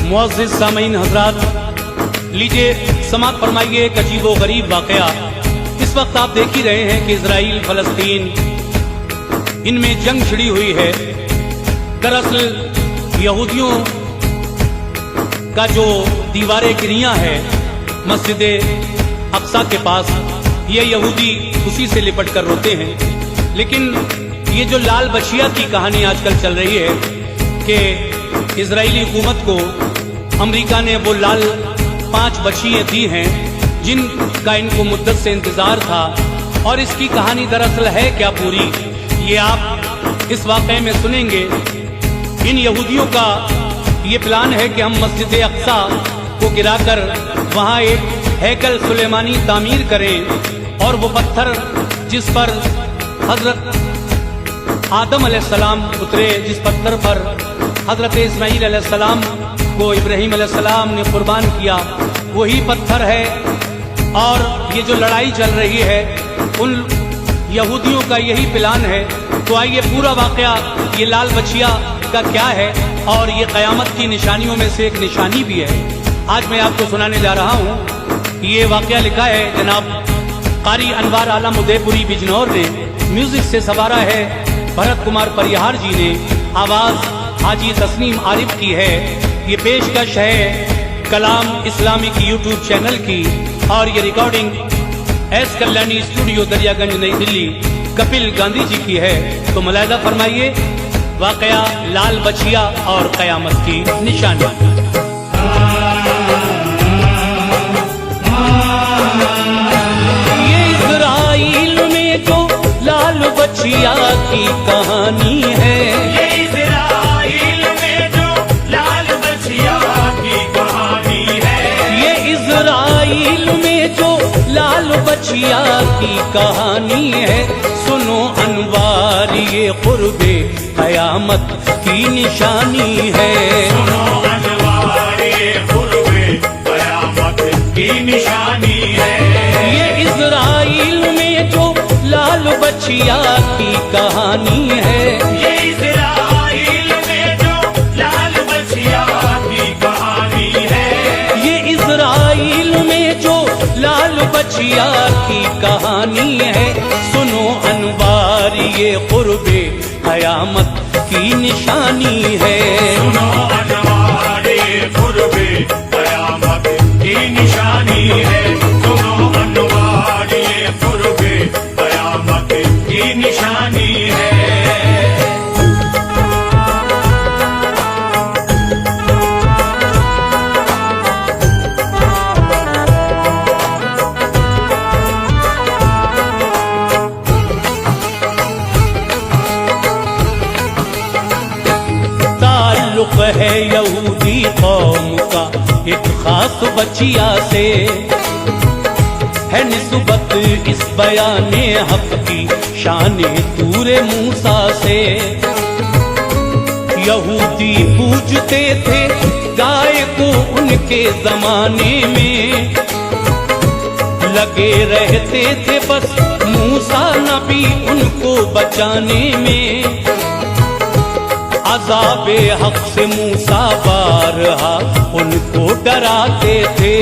मुअज़्ज़िज़ सामीन हज़रात, लीजिए समाअत फरमाइए एक अजीबो गरीब वाक़या। इस वक्त आप देख ही रहे हैं कि इजराइल फलस्तीन इनमें जंग छिड़ी हुई है। दरअसल यहूदियों का जो दीवारें गिरियां है मस्जिद अक्सा के पास, ये यहूदी उसी से लिपट कर रोते हैं। लेकिन ये जो लाल बछिया की कहानी आजकल चल रही है कि इजरायली हुकूमत को अमेरिका ने वो लाल 5 बछियाँ दी हैं जिनका इनको मुद्दत से इंतजार था। और इसकी कहानी दरअसल है क्या पूरी, ये आप इस वाक़े में सुनेंगे। इन यहूदियों का ये प्लान है कि हम मस्जिद अक्सा को गिराकर वहाँ एक हैकल सुलेमानी तामीर करें और वो पत्थर जिस पर हजरत आदम अलैहिस्सलाम उतरे, जिस पत्थर पर हजरत इस्माईल अलैहिस्सलाम को इब्राहीम अलैहिस्सलाम ने कुर्बान किया, वही पत्थर है। और ये जो लड़ाई चल रही है उन यहूदियों का यही प्लान है। तो आइए पूरा वाकया ये लाल बछिया का क्या है और ये क़यामत की निशानियों में से एक निशानी भी है, आज मैं आपको सुनाने जा रहा हूँ। ये वाकया लिखा है जनाब कारी अनवार आलम उदयपुरी बिजनौर ने, म्यूजिक से सवारा है भरत कुमार परिहार जी ने, आवाज हाजी तस्नीम आरिफ की है। ये पेशकश है कलाम इस्लामिक यूट्यूब चैनल की और ये recording S Kalyani studio Daryaganj नई दिल्ली कपिल गांधी जी की है। तो मुलाहिजा फरमाइए वाकया लाल बछिया और कयामत की निशानी। ये इजराइल में जो लाल बछिया की कहानी है, ये इजराइल में जो लाल बछिया की कहानी है, ये इजराइल में जो लाल बछिया की कहानी है। सुनो अनवार ये कुर्बे कयामत की निशानी है। सुनो अनवार ये कुर्बे कयामत की निशानी है। ये इजराइल में जो लाल बछिया की कहानी है, ये इजराइल में जो लाल बछिया की कहानी है, ये इजराइल में जो लाल बछिया की कहानी है। सुनो अनवार ये कुर्बे कयामत की निशानी है। सुनो अनवार ये कुर्बे कयामत की निशानी है। सुनो अनवार ये कुर्बे कयामत की निशानी है। ताल्लुक है यहूदी कौम का एक खास बछिया से, है निस्बत इस बयाने हक की शाने तूरे मूसा से। यहूदी पूजते थे गाय को उनके जमाने में, लगे रहते थे बस मूसा नबी उनको बचाने में। अज़ाबे हक से मूसा बारहा उनको डराते थे,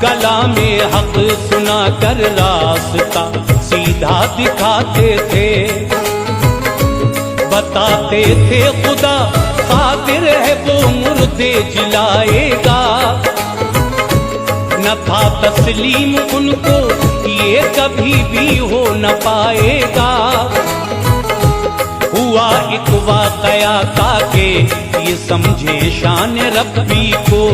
कलामे हक सुना कर रास्ता सीधा दिखाते थे। बताते थे खुदा कादिर है वो मुर्दे जिलाएगा, न था तस्लीम उनको ये कभी भी हो न पाएगा। हुआ एक वाकया ताके ये समझे शान रब्बी को,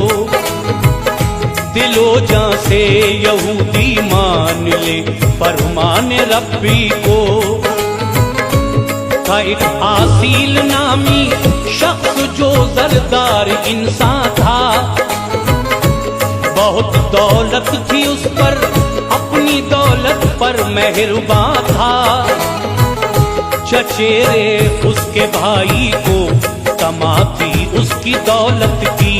दिलो जान से यहूदी मान ले फरमान रब्बी को। था एक आसील नामी शख्स जो जरदार इंसान था, बहुत दौलत थी उस पर अपनी दौलत पर मेहरबान था। चचेरे उसके भाई को तमा थी उसकी दौलत की,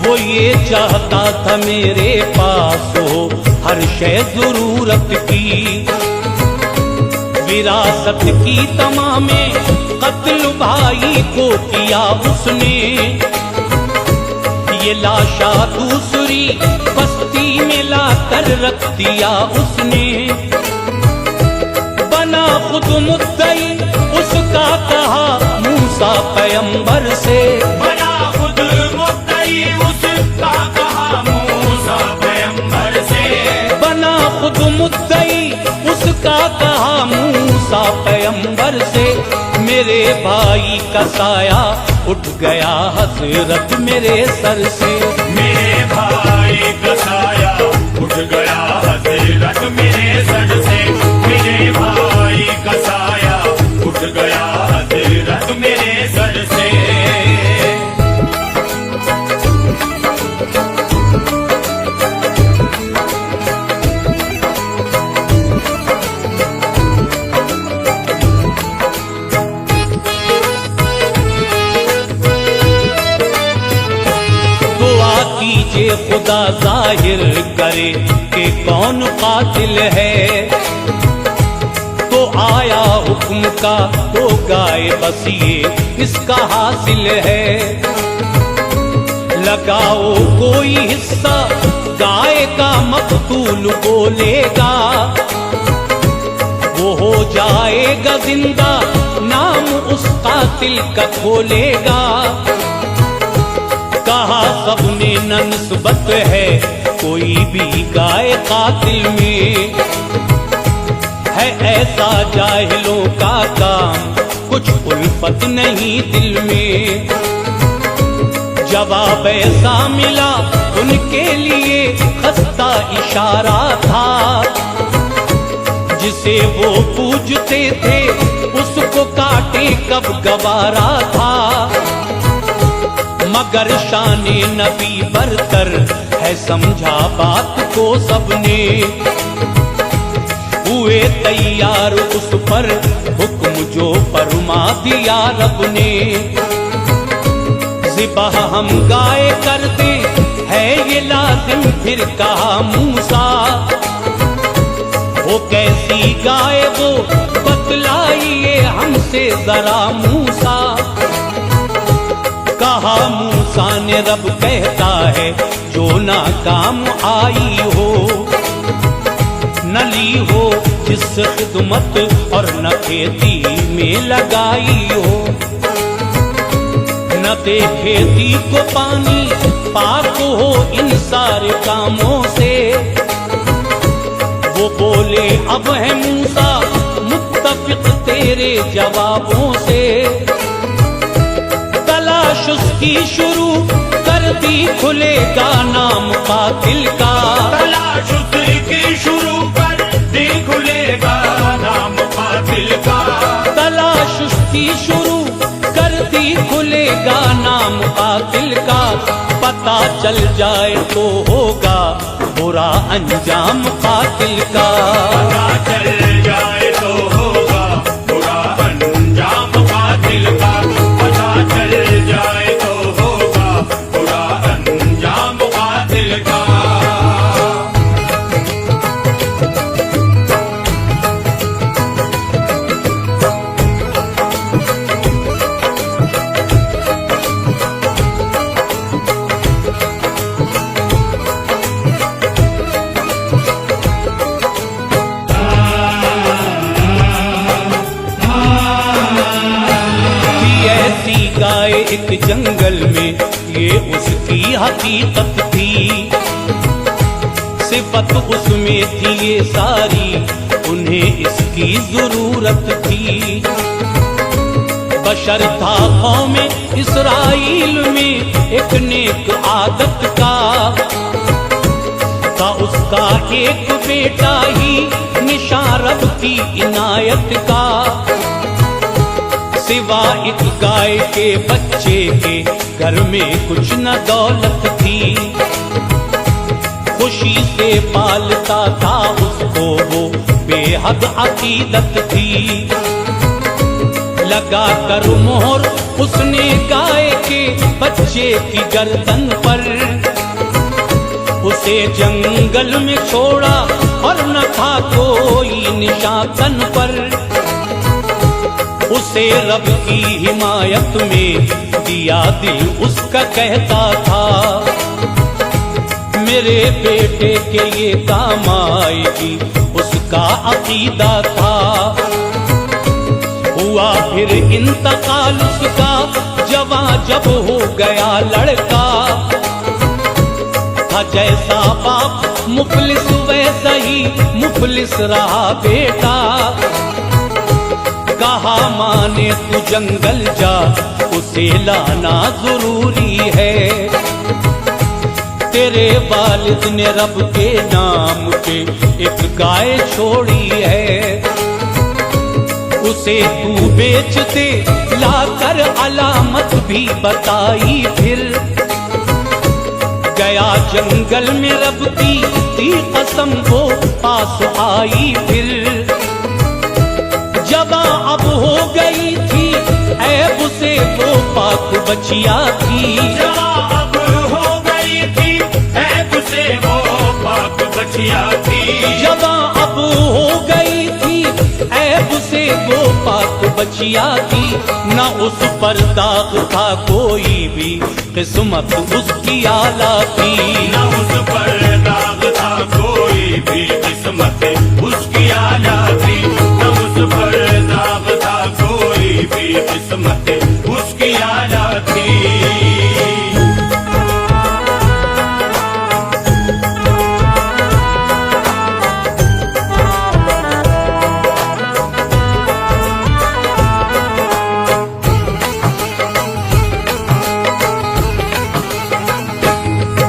वो ये चाहता था मेरे पास हो हर शय जरूरत की। विरासत की तमामे कत्ल भाई को किया उसने, ये लाशा दूसरी बस्ती में लाकर रख दिया उसने। बना खुद मुद्दई उसका कहा मूसा पैगंबर से, बना खुद मुद्दई उसका कहा मूसा पैगंबर से, बना खुद मुद्दई उसका कहा मूसा पैगंबर से। मेरे भाई का साया उठ गया हजरत मेरे सर से, मेरे भाई का साया उठ गया हजरत मेरे सर से, मेरे भाई का साया उठ गया हजरत मेरे सर से। कीजिए खुदा जाहिर करे कि कौन कातिल है, तो आया हुक्म का तो गाए बस ये इसका हासिल है। लगाओ कोई हिस्सा गाय का मकतूल बोलेगा, वो हो जाएगा जिंदा नाम उस कातिल का खोलेगा। कहा सबने न निस्बत है कोई भी गाय कातिल में, है ऐसा जाहिलों का काम कुछ उल्फत नहीं दिल में। जवाब ऐसा मिला उनके लिए खस्ता इशारा था, जिसे वो पूजते थे उसको काटे कब गवारा था। मगर शाने नबी बरतर है समझा बात को सबने, हुए तैयार उस पर हुक्म जो फरमा दिया रब ने। ज़िबह हम गाय कर दे है ये लाजिम फिर कहा मूसा, वो कैसी गाय वो बतलाइए हमसे जरा मूसा। कहा मूसा ने रब कहता है जो ना काम आई हो, न ली हो जिस खिदमत और न खेती में लगाई हो, न दे खेती को पानी पाक हो इन सारे कामों से। वो बोले अब है मूसा मुत्तफिक तेरे जवाबों से। तलाश उसकी शुरू कर दी खुलेगा नाम कातिल का, तलाश उसकी शुरू कर दी खुलेगा नाम कातिल का, तलाश उसकी शुरू कर दी खुलेगा नाम कातिल का। पता चल जाए तो होगा बुरा अंजाम कातिल का, पता चल जाए तो होगा बुरा अंजाम कातिल का, पता चल जाए तो होगा बुरा अंजाम कातिल का। गाय एक जंगल में ये उसकी हकीकत थी, सिफत उसमें थी ये सारी उन्हें इसकी जरूरत थी। बशर था कौम इस्राइल में एक नेक आदत का, उसका एक बेटा ही निशान रब की इनायत का। सिवा एक गाय के बच्चे के घर में कुछ न दौलत थी, खुशी से पालता था उसको वो बेहद अकीदत थी। लगा कर मोहर उसने गाय के बच्चे की गर्दन पर, उसे जंगल में छोड़ा और न था कोई निशान तन पर। उसे रब की हिमायत में दिया दिल उसका कहता था, मेरे बेटे के ये काम आएगी उसका अकीदा था। हुआ फिर इंतकाल उसका जवां जब हो गया लड़का, था जैसा बाप मुफलिस वैसा ही मुफलिस रहा बेटा। कहा माने तू जंगल जा उसे लाना जरूरी है, तेरे वालिद ने रब के नाम पे एक गाय छोड़ी है, उसे तू बेच दे लाकर अलामत भी बताई। फिर गया जंगल में रब की कसम वो पास आई। फिर जब अब हो गई थी ऐब से वो पाक बचिया थी, जब हो गई थी ऐब से वो पाक बचिया थी, जब अब हो गई थी ऐब से वो पाक बचिया थी। न उस पर दाग था कोई भी किस्मत उसकी आला थी, न उस पर दाग था कोई भी किस्मत उसकी आला थी, न उस पर दाग था कोई भी किस्मत उसकी आला थी।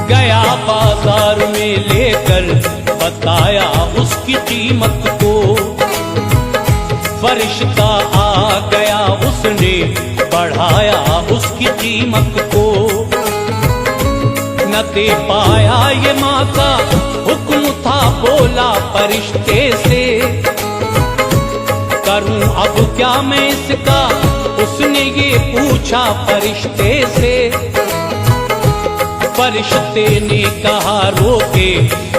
गया बाजार में लेकर बताया उसकी कीमत को, फरिश्ता आ गया उसने बढ़ाया उसकी कीमत को। न दे पाया ये माँ का हुक्म था बोला फरिश्ते से, करूं अब क्या मैं इसका उसने ये पूछा फरिश्ते से। फरिश्ते ने कहा रोके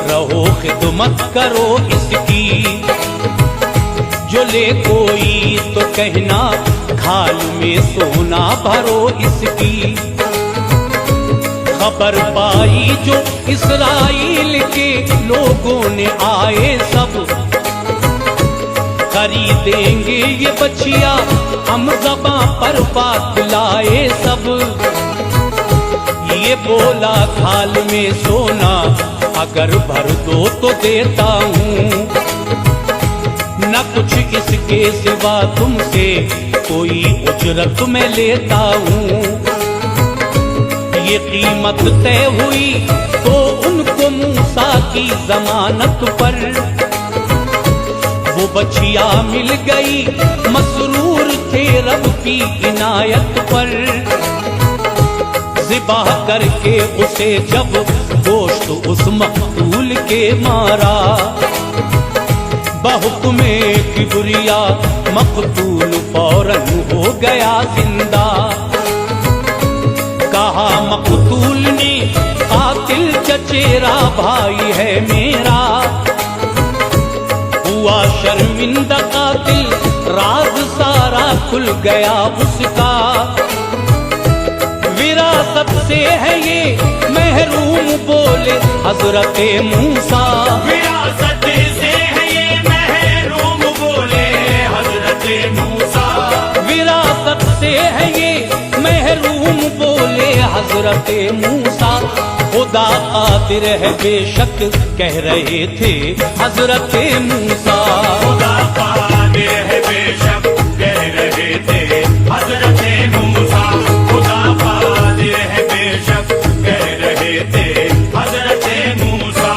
रहो खिदमत करो इसकी, जो ले कोई तो कहना खाल में सोना भरो इसकी। खबर पाई जो इस्राइल के लोगों ने आए सब, खरीदेंगे ये बछिया हम ज़बां पर बात लाए सब। ये बोला खाल में सोना अगर भर दो तो देता हूँ, न कुछ इसके सिवा तुमसे कोई उजरत में लेता हूँ। ये कीमत तय हुई तो उनको मूसा की जमानत पर, वो बछिया मिल गई मसरूर थे रब की इनायत पर। ज़िबाह करके उसे जब गोश्त उस मकतूल के मारा, बहुक्मे किबरिया मकतूल फौरन हो गया जिंदा। कहा मकतूल ने कातिल चचेरा भाई है मेरा, हुआ शर्मिंदा कातिल राज सारा खुल गया उसका। विरासत से है ये महरूम बोले हजरत मूसा, विरासत से है ये महरूम बोले हजरत मूसा, विरासत से है ये महरूम बोले हजरत मूसा। खुदा कादिर है बेशक कह रहे थे हजरत मूसा, खुदा कादिर है बेशक कह रहे थे हजरत मूसा, खुदा कादिर है बेशक कह रहे थे हजरत मूसा।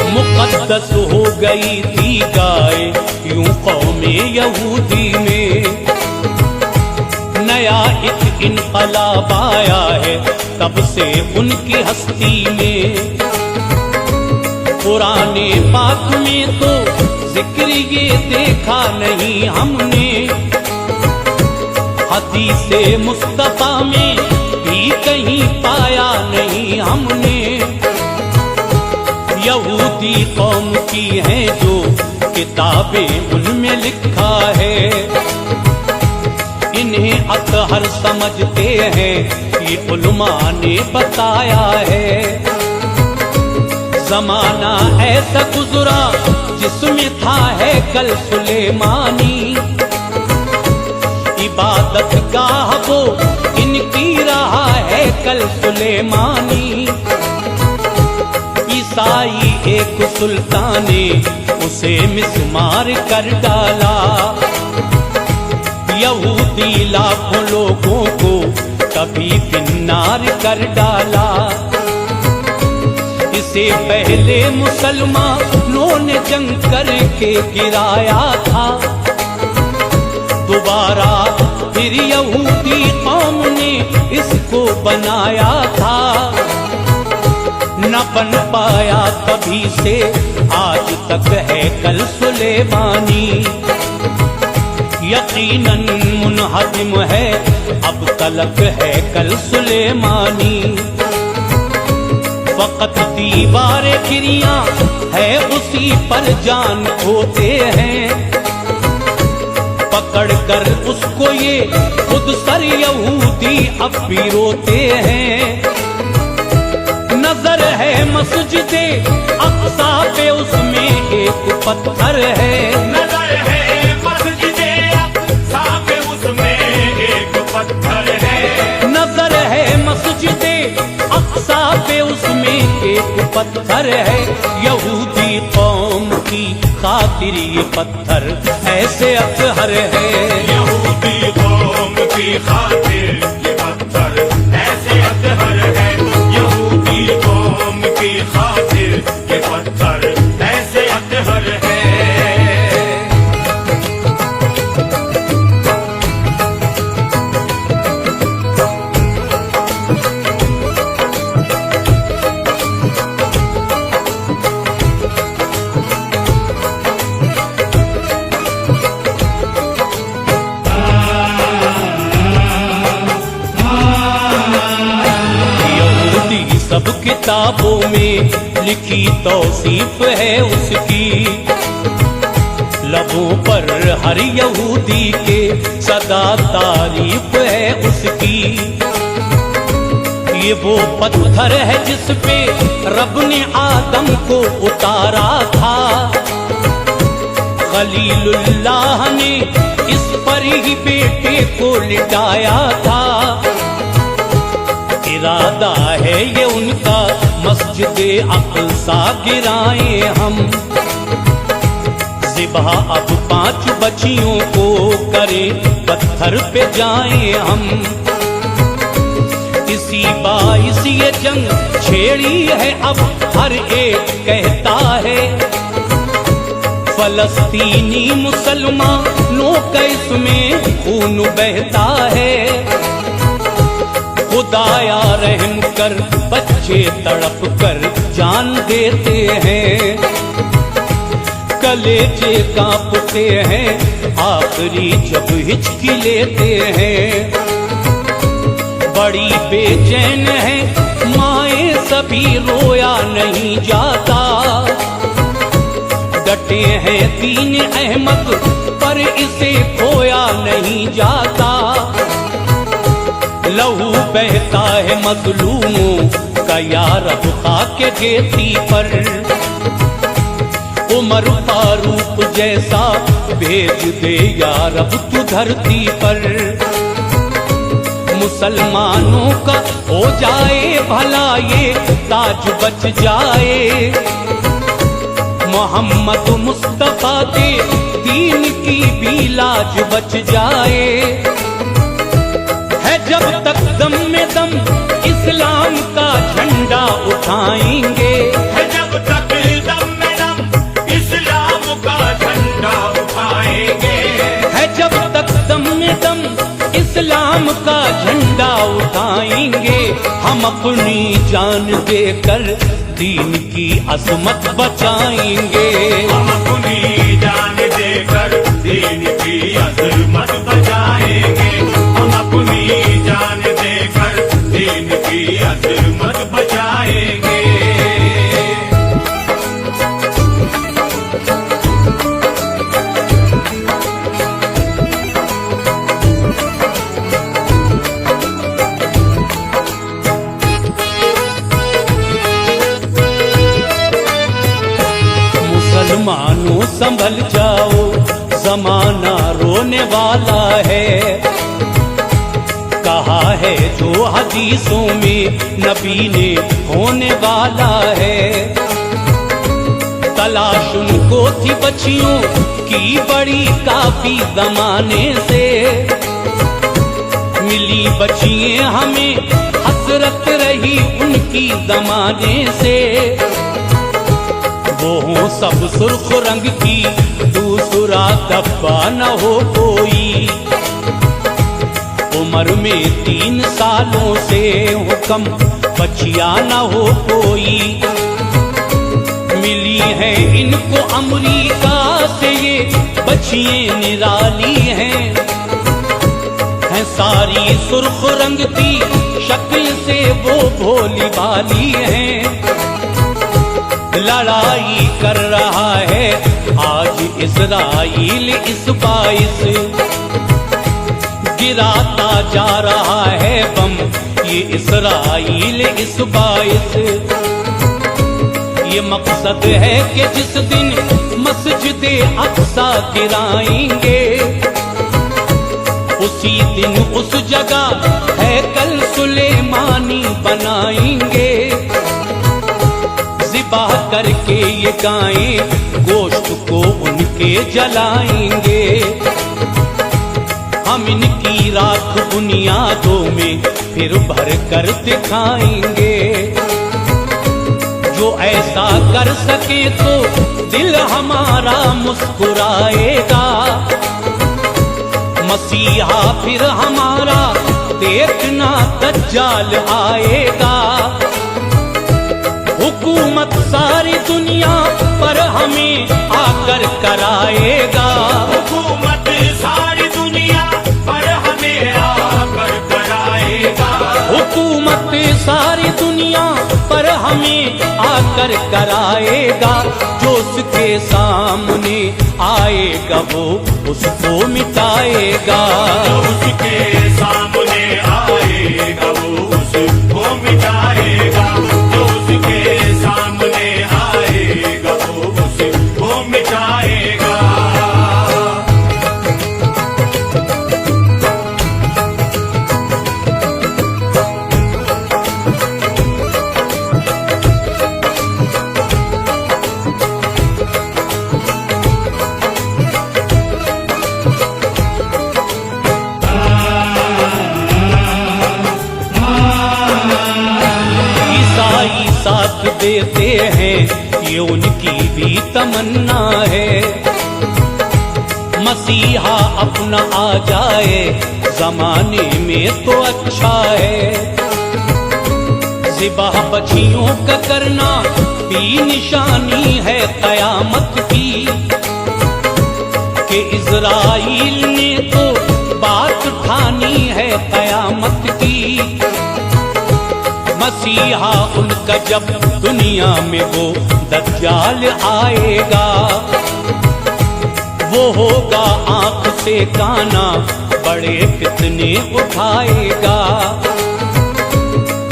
मुक़द्दस हो गई थी गाय यूं कौमे यहूदी में, नया एक इनकलाब आया है तब से उनकी हस्ती में। पुराने पाक में तो जिक्र ये देखा नहीं हमने, हदीसे मुस्तफा में भी कहीं पाया नहीं हमने। यहूदी कौम की हैं जो किताबें उनमें लिखा है, इन्हें अतहर समझते हैं ये उलमा ने बताया है। जमाना ऐसा गुजरा जिसमें था है कल सुलेमानी, इबादत गाह वो इनकी रहा है कल सुलेमानी। ईसाई एक सुल्तान ने उसे मिस्मार कर डाला, यहूदी लाखों लोगों को कभी फिन्नार कर डाला। इससे पहले मुसलमानों ने जंग करके गिराया था, दोबारा फिर यहूदी कौम ने इसको बनाया था। न बन पाया कभी से आज तक है कल सुलेमानी, यकीनन मुनहदिम है अब तलक है कल सुलेमानी। फकत दीवार गिरियां है उसी पर जान खोते हैं, पकड़ कर उसको ये खुद सर यहूदी अब भी रोते हैं। नजर है मस्जिदे अक्सा पे उसमें एक पत्थर है, नजर है मस्जिदे अक्सा पे उसमें एक पत्थर है, नजर है मस्जिदे अक्सा पे उसमें एक पत्थर है। यहूदी कौम की खातिर ये पत्थर ऐसे अतहर है, यहूदी कौम की खातिर ये पत्थर ऐसे अतहर है, यहूदी कौम की खातिर ये पत्थर ऐसे अतहर है। सब किताबों में लिखी तौसीफ है उसकी, लबों पर हर यहूदी के सदा तारीफ है उसकी। ये वो पत्थर है जिस पे रब ने आदम को उतारा था, खलीलुल्लाह ने इस पर ही बेटे को लिटाया था। इरादा है ये उनका मस्जिदे अक्सा गिराएं हम, ज़िबह अब 5 बच्चियों को करें पत्थर पे जाएं हम। इसी बाइस ये जंग छेड़ी है अब हर एक कहता है, फलस्तीनी मुसलमानों का इसमें खून बहता है। खुदाया रहम कर बच्चे तड़प कर जान देते हैं, कलेजे कांपते हैं आखिरी जब हिचकी लेते हैं। बड़ी बेचैन है माए सभी रोया नहीं जाता, डटे हैं दीन अहमद पर इसे खोया नहीं जाता। लहू बहता है मजलूमों का यार अब खाके घेती पर, उमर फारूक जैसा भेज दे यार अब तू धरती पर। मुसलमानों का हो जाए भला ये ताज बच जाए, मोहम्मद मुस्तफा दे दीन की भी लाज बच जाए। जब तक दम में दम इस्लाम का झंडा उठाएंगे, जब तक दम में दम इस्लाम का झंडा उठाएंगे, है जब तक दम में दम इस्लाम का झंडा उठाएंगे। हम अपनी जान देकर दीन की अजमत बचाएंगे, हम अपनी जान संभल जाओ, जमाना रोने वाला है। कहा है जो हदीसों में नबी ने होने वाला है। तलाश उनको थी बच्चियों की बड़ी काफी जमाने से, मिली बच्चियां हमें हसरत रही उनकी जमाने से। वो हों सब सुर्ख रंग की, दूसरा धब्बा न हो कोई। उम्र में 3 सालों से हुक्म बच्चियां न हो कोई। मिली है इनको अमरीका से ये बच्चियां निराली हैं। सारी सुर्ख रंग की शक्ल से वो भोली भाली हैं। लड़ाई कर रहा है आज इस्राइल इस बाइस, गिराता जा रहा है बम ये इस्राइल इस बाइस। ये मकसद है कि जिस दिन मस्जिद अक्सा गिराएंगे, उसी दिन उस जगह है कल सुलेमानी बनाएंगे। ज़िबाह करके ये गायें गोश्त को उनके जलाएंगे। हम इनकी राख बुनियादों में फिर भर कर दिखाएंगे। जो ऐसा कर सके तो दिल हमारा मुस्कुराएगा। मसीहा फिर हमारा देखना दज्जाल आएगा। हुकूमत सारी दुनिया पर हमें आकर कराएगा। हुकूमत सारी दुनिया पर हमें आकर कराएगा। हुकूमत सारी दुनिया पर हमें आकर कराएगा। जो उसके सामने आएगा वो उसको मिटाएगा। जो उसके सामने आएगा वो उसको मिटाएगा। जो उसके सामने आएगा वो उसको मिटाएगा। साथ देते हैं ये उनकी भी तमन्ना है। मसीहा अपना आ जाए जमाने में तो अच्छा है। ज़िबाह बच्चियों का करना भी निशानी है कयामत की, कि इज़राइल ने तो बात ठानी है कयामत की। मसीहा उनका जब दुनिया में वो दज्जाल आएगा, वो होगा आंख से काना बड़े फितने उठाएगा।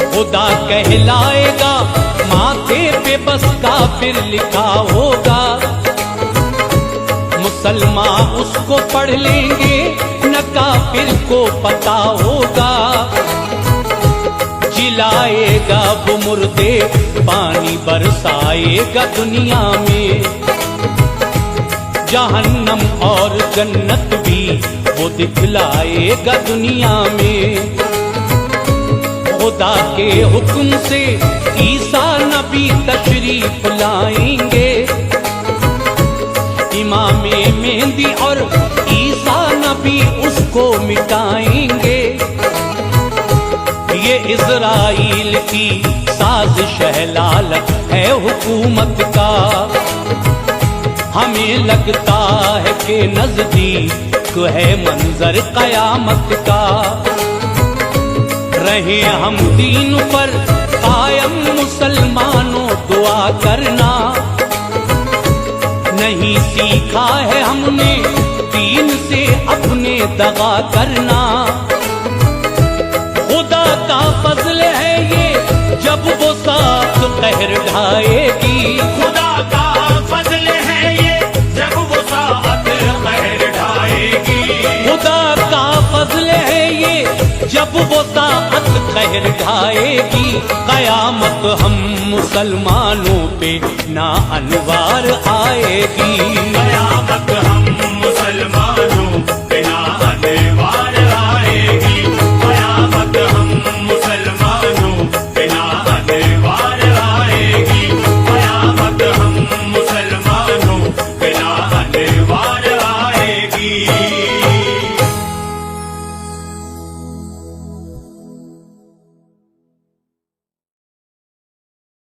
खुदा कहलाएगा माथे पे बस काफिर लिखा होगा। मुसलमान उसको पढ़ लेंगे न काफिर को पता होगा। जिलाएगा वो मुर्दे पानी बरसाएगा दुनिया में। जहन्नम और जन्नत भी वो दिखलाएगा दुनिया में। खुदा के हुक्म से ईसा नबी तशरीफ लाएंगे। इमामे मेहंदी और ईसा नबी उसको मिटाएंगे। ये इज़राइल की साजिश है, लालच है हुकूमत का। हमें लगता है कि नजदीक है मंजर कयामत का। रहे हम दीन पर कायम मुसलमानों दुआ करना। नहीं सीखा है हमने दीन से अपने दगा करना। खुदा का फजल है ये जब वो साथ कहर ढाएगी। खुदा का फजल है ये जब कहर ढाएगी। कयामत हम मुसलमानों पे ना अनवार आएगी। कयामत हम